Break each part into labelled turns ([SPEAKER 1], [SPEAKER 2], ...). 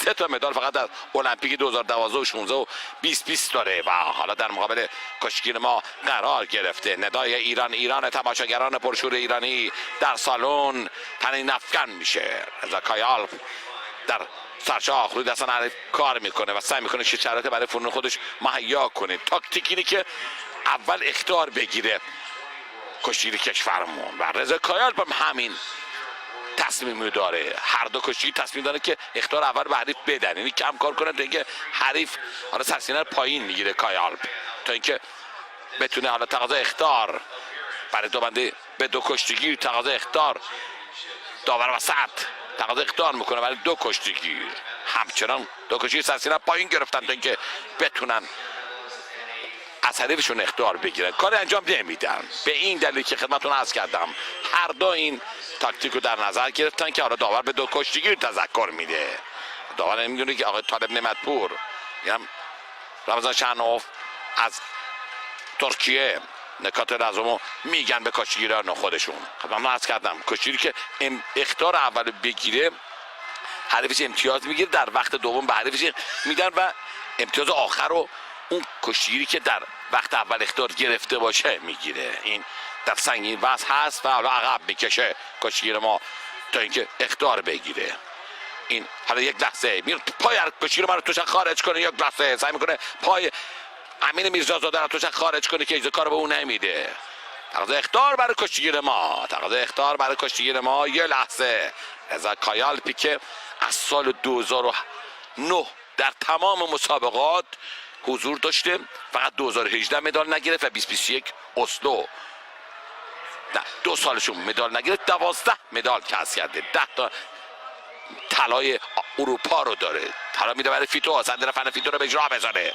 [SPEAKER 1] 3 تا مدال فقط در المپیک 2012 و 16 و 2020 داره و حالا در مقابل کشتیگیر ما قرار گرفته. ندای ایران تماشاگران پرشور ایرانی در سالن تنین افکن میشه. رضا کایالپ در سرشاخ روی دستان حریف کار میکنه و سعی میکنه شرایط برای فرون خودش مهیا کنه. تاکتیک اینه که اول اخطار بگیره کشتیگیر کشورمون و رضا کایالپ هم همین تصمیمی داره. هر دو کشتی تصمیم داره که اخطار اول به حریف بدن، یعنی کم کار کنه تا اینکه حریف حالا سرسینه رو پایین میگیره کایالپ تا اینکه بتونه حالا تقاضا اخطار برای دو بنده به دو کشتیگیر تقاضا اخطار داور وسط تقاضا اخطار میکنه برای دو کشتیگیر. همچنان دو کشتیگیر سرسینه پایین گرفتن تا اینکه بتونن از حریفشون اخطار بگیرن. کاری انجام نمیدن. به این دلیل که خدمتتون عرض کردم هر دو این تاکتیک رو در نظر گرفتن که حالا داور به دو کشتیگیر تذکر میده. داور میدونه که آقای طالب نعمتپور یعنی رمضان شهنوف از ترکیه نکات لازمو میگن به کشتیگیران خودشون. خدمتتون عرض کردم کشتیگیری که اخطار اول بگیره حریفش امتیاز میگیره، در وقت دوم به حریفش میدن و امتیاز آخر رو اون کشتیگیری که در وقت اول اخطار گرفته باشه میگیره. این در سنگین وزن هست و حالا عقب میکشه کشتیگیر ما تا اینکه اخطار بگیره. این حالا یک لحظه میره پای کشتیگیر ما رو توش خارج کنه، یک لحظه سعی میکنه پای امین میرزازاده رو توش خارج کنه که اجازه کار به اون نمیده. تقاضا اخطار برای کشتیگیر ما، تقاضا اخطار برای کشتیگیر ما. یه لحظه رضا کایالپی که از سال 2009 در تمام مسابقات حضور داشته، فقط 2018 مدال نگرفت و 2021 اسلو نه 2 سالشون مدال نگرفت، 12 مدال کسب کرده، 10 تا طلای اروپا رو داره. حالا میده برای فیتو، صدر فن فیتو رو به اجرا بذاره.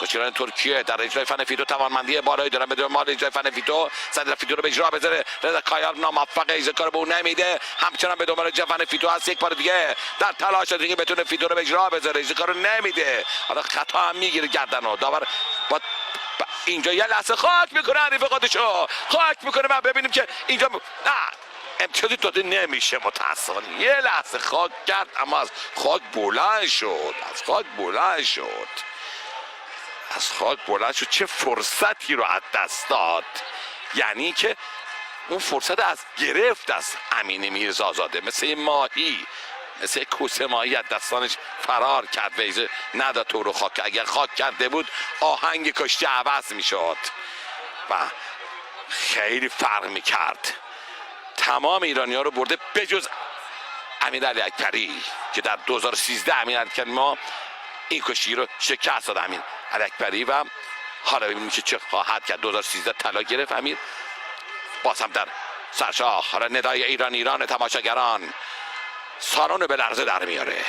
[SPEAKER 1] کشتیگیران ترکیه در اجرای فن فیتو توانمندی بالایی دارن، بدون مال اجرای فن فیتو صدر فیتو رو به اجرا بذاره. رضا کایالپ ناموفق، اجرا کار به اون نمیده، همچنان به دنبال اجرای فن فیتو هست. یک بار دیگه در تلاش دیگه بتونه فیتو رو به اجرا بذاره، اجرا کار نمیده. حالا خطا هم میگیره گردنو داور با اینجا یه لحظه خاک میکنه حریف خودشو، خاک میکنه. من ببینیم که اینجا نه امتیازی داده نمیشه متاسفانه. یه لحظه خاک کرد اما از خاک بلند شد، از خاک بلند شد، از خاک بلند شد. چه فرصتی رو از دست داد، یعنی که اون فرصت از گرفت از امین میرزازاده، مثل این ماهی، مثل کوسه ماهی از دستانش فرار کرد و نداد تو رو خاک. اگر خاک کرده بود آهنگ کشتی عوض میشد و خیلی فرق میکرد. تمام ایرانی ها رو برده بجز امیرعلی اکبری که در 2013 امیرعلی اکبری ما این کشتی رو شکست داد امین اکبری و حالا ببینیم که چه خواهد کرد. 2013 طلا گرفت امیر، باز هم در سرشاخ. حالا ندای ایران تماشاگران سالن به لرزه در میاره.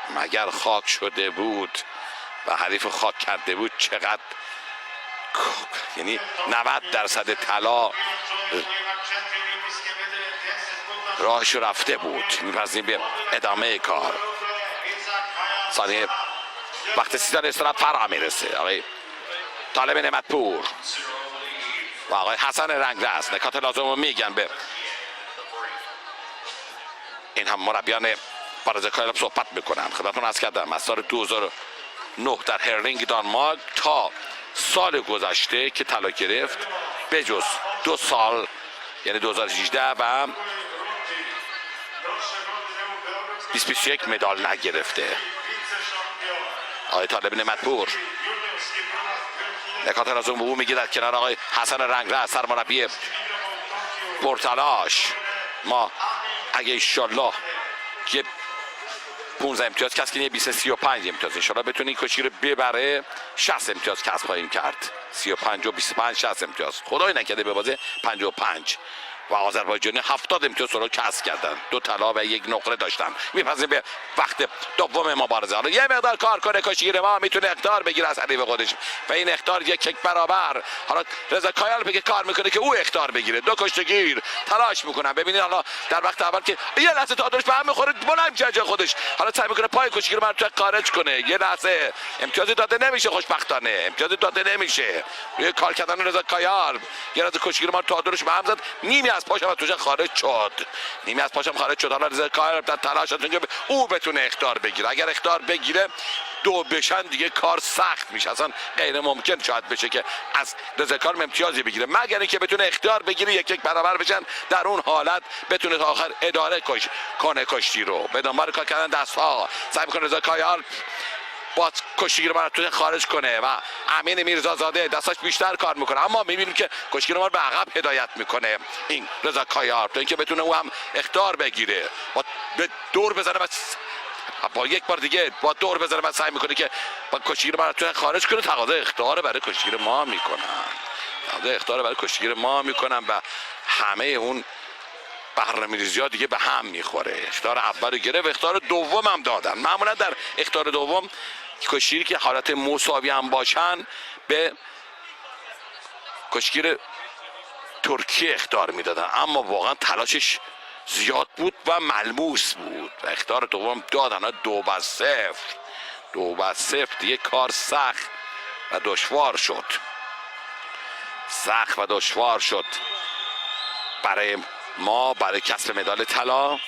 [SPEAKER 1] مگر خاک شده بود و حریف خاک کرده بود چقدر، یعنی 90% طلا راهش رفته بود. می‌پذیریم به ادامه کار. ثانیه وقت 30 دقیقه استراحت فرا میرسه. آقای طالب نعمتپور و آقای حسن رنگرز نکات لازم رو میگن به این هم مربیان با رضا کایالپ صحبت میکنن. خدمتتون عرض کردم از سال 2009 در هرلینگ دانمارک تا سال گذشته که طلا گرفت بجز 2 سال یعنی 2018 و 2021 مدال نگرفته. آقای طالب نعمتپور نکات لازم به او میگه در کنار آقای حسن رنگرز سرمربی پرتلاش. ما اگه انشالله که 15 امتیاز کسب کنیم 35 امتیاز انشالله بتونه این کشتی رو ببره 60 امتیاز کسب خواهیم کرد. 35 و 25 60 امتیاز خدای نکرده به بازه 55 و آذربایجانی 70 امتیاز رو کسب کردن. 2 طلا و 1 نقره داشتن. میپذیریم به وقت دوم مبارزه حالا یه مقدار کار کنه کشتیگیر ما میتونه اخطار بگیره از حریف خودش و این اخطار یک برابر. حالا رضا کایالپ که کار میکنه که او اخطار بگیره. 2 کشتیگیر تلاش میکنن. ببینید حالا در وقت اول که یه لحظه تعادلش به هم میخوره بلند جا خودش حالا سعی میکنه پای کشتیگیر رو تو خارج کنه. یه لحظه امتیازی داده نمیشه، خوشبختانه امتیازی داده نمیشه. روی کار کردن رضا کایالپ یه لحظه کشتیگیر ما تعادلش به هم زد. نیمی از پاشم از توش خارج شد. حالا رضا کایال در تلاشتون که او بتونه اخطار بگیره. اگر اخطار بگیره دو بشن دیگه کار سخت میشه، اصلا غیر ممکن شاید بشه که از رضا کایال امتیازی بگیره، مگر اینکه بتونه اختیار بگیره یک یک برابر بشن. در اون حالت بتونه تا آخر اداره کنه کشتی رو. به دنبال کار کردن دستها سعی میکنه رضا کایال با کشتیگیر ما رو خارج کنه و امین میرزازاده دستاش بیشتر کار میکنه، اما میبینیم که کشتیگیر ما رو به عقب هدایت میکنه این رضا کایال تا اینکه بتونه او هم اخطار بگیره. به دور بزنه با یک بار دیگه با دور بزنه و سعی میکنه که با کشتیگیر ما رو خارج کنه. تقاضا اخطار برای کشتیگیر ما میکنن و همه اون برنامه‌ریزی‌ها دیگه به هم میخوره. اخطار اول رو گرفت، اخطار دوم هم دادن. معمولا در اخطار دوم کشتیگیری که حالت مساوی هم باشن به کشتیگیر ترکیه اخطار میدادن، اما واقعا تلاشش زیاد بود و ملموس بود. اخطار دوم دادن. 2-0 دیگه کار سخت و دشوار شد برای ما برای کسب مدال طلا.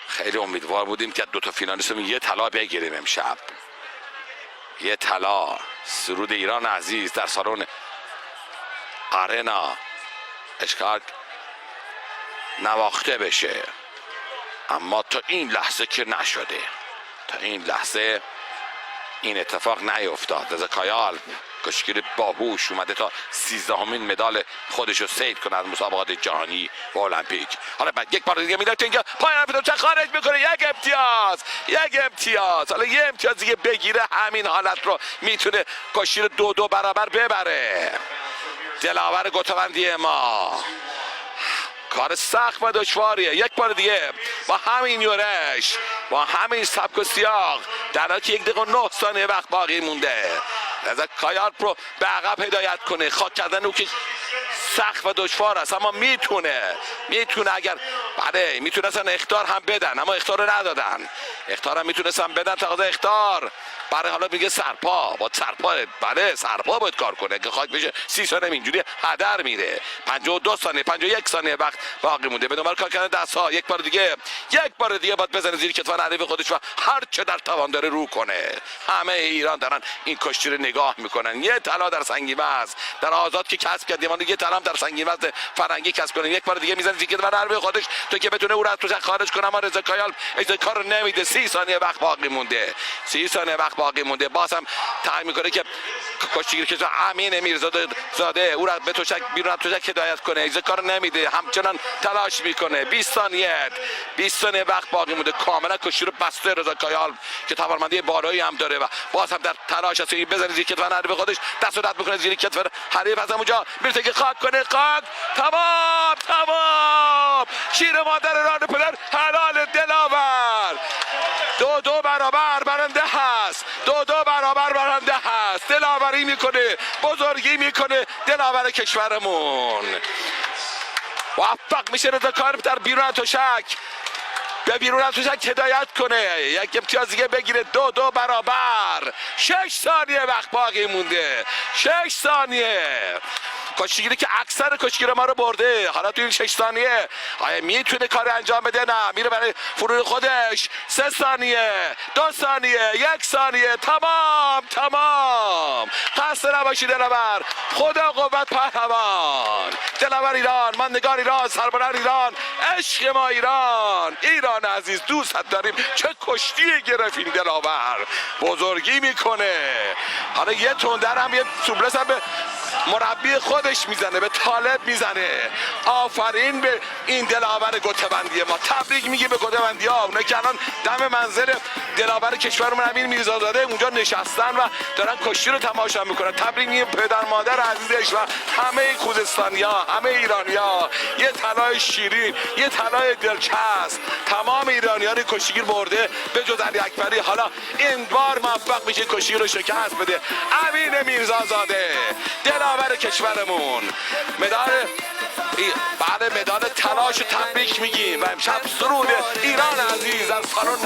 [SPEAKER 1] خیلی امیدوار بودیم که دو تا فینالیستمون یه طلا بگیریم امشب. یه طلا. سرود ایران عزیز در سالن آرنا اشکال نواخته بشه، اما تا این لحظه که نشده. این اتفاق نیفتاد. رضا کایال کشتیگیر باهوش اومده تا 13مین مدال خودش رو صید کنه از مسابقات جهانی و المپیک. حالا بعد یک بار دیگه میاد که اینجا پایان فیدو خارج میکنه. یک امتیاز. حالا یه امتیاز دیگه بگیره همین حالت رو میتونه کشتیگیر 2-2 برابر ببره. دلاور گتوندی ما کار سخت و دشواریه. یک بار دیگه با همین یورش، با همین سبک و سیاق، در حالی که 1 دقیقه و 9 ثانیه وقت باقی مونده، رضا کایال رو به عقب هدایت کنه. خاک کردن او که سخت و دشوار است، اما میتونه اگر میتونستن اخطار هم بدن، اما اخطار رو ندادن. اخطار هم میتونستن بدن. تقاضا اخطار برای حالا میگه سرپا باید کار کنه که خاک بشه. 30 ثانیه اینجوری هدر میره. 52 ثانیه 51 ثانیه وقت باقی مونده. به دنبال کار کردن دستها. یک بار دیگه باید بزنه زیر کتف حریف خودش و هر چه در توان داره رو کنه. همه ایران دارن این کشتی رو نگاه میکنن. یه طلا در سنگین وزن در آزاد که کسب کردیم، اون یه طلا در سنگین وزن فرنگی کسب کنه. یک بار دیگه میزنه زیر کتف حریف خودش تا که بتونه او رو از توش خارج کنه، اما رضا کایال این کارو نمیده. 30 ثانیه وقت باقی مونده. باز هم تعیین میکنه که کشتیگیر که امین میرزاده او را به توشک بیرون از توشک هدایت کنه. این کارو نمیده، همچنان تلاش میکنه. 20 ثانیه وقت باقی مونده. کاملا کشتی رو بسته رضا کایال که توانمندی بالایی هم داره و باز هم در تلاش است بزنه زیر کتف حریف خودش. دست رد میکنه زیر کتف حریف، از اونجا میرسه که خاک کنه. تمام. شیر مادر ران پدر حلال دلاور 2-2 برابر برنده هست. دلاوری میکنه، بزرگی میکنه دلاور کشورمون. موفق میشه رضا کایال در بیرون توشک هدایت کنه. یک امتیاز دیگه بگیره. 2-2 برابر. 6 ثانیه وقت باقی مونده. 6 ثانیه. کشتیگیری که اکثر کشتیگیر ما رو برده. حالا تو این 6 ثانیه آیا میتونه کار انجام بده؟ نه، میره برای فرود خودش. 3 ثانیه 2 ثانیه 1 ثانیه. تمام. خسته نباشید دلاور. خدا قوت پهلوان. دلاور ایران، ماندگار ایران، سربلند ایران، عشق ما ایران عزیز، دوست داریم. چه کشتی گرفت این دلاور. بزرگی میکنه. حالا یه تندر هم یه سوبلس هم به مربی خودش میزنه، به طالب میزنه. آفرین به این دلاور گتوندی ما. تبریک میگه به گتوندی ها، اونا که الان دم منزل دلاور کشورمون امین میرزازاده اونجا نشستن و دارن کشتی رو تماشا میکنن. تبریک میگه پدر مادر عزیزش و همه خوزستانیا، همه ایرانیا. یه طلای شیرین، یه طلای دلچسب. تمام ایرانیان کشتیگیر برده به جز علی اکبری. حالا این بار موفق میشه کشتی رو شکست بده. امین میرزازاده دلاور کشورمون مدال طلاش تبریک میگیم و امشب سرود ایران عزیز از سالن